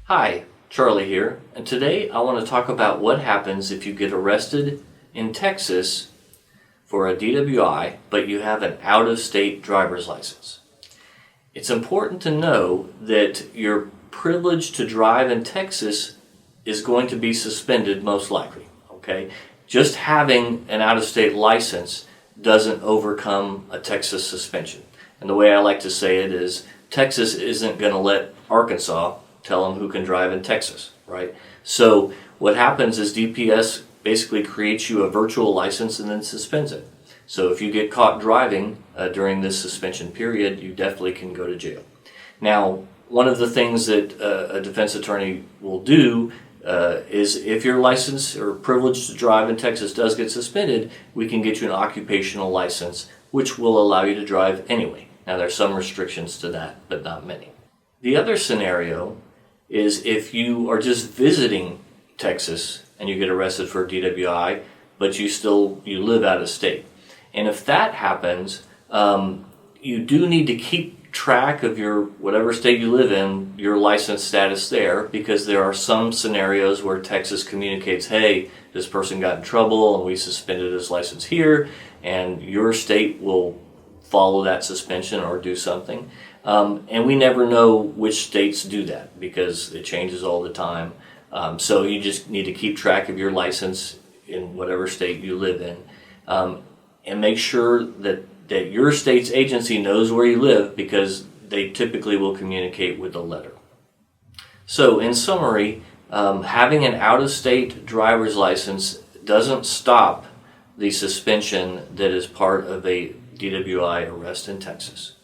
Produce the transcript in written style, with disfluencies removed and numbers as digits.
Hi, Charlie here, and today I want to talk about what happens if you get arrested in Texas for a DWI, but you have an out-of-state driver's license. It's important to know that your privilege to drive in Texas is going to be suspended most likely, okay? Just having an out-of-state license doesn't overcome a Texas suspension. And the way I like to say it is, Texas isn't going to let Arkansas tell them who can drive in Texas, right? So what happens is DPS basically creates you a virtual license and then suspends it. So if you get caught driving during this suspension period, you definitely can go to jail. Now, one of the things that a defense attorney will do is if your license or privilege to drive in Texas does get suspended, we can get you an occupational license, which will allow you to drive anyway. Now, there's some restrictions to that, but not many. The other scenario is if you are just visiting Texas and you get arrested for a DWI, but you live out of state. And if that happens, you do need to keep track of your whatever state you live in, your license status there, because there are some scenarios where Texas communicates, hey, this person got in trouble and we suspended his license here, and your state will follow that suspension or do something. And we never know which states do that because it changes all the time. So you just need to keep track of your license in whatever state you live in, and make sure that your state's agency knows where you live, because they typically will communicate with a letter. So in summary, having an out-of-state driver's license doesn't stop the suspension that is part of a DWI arrest in Texas.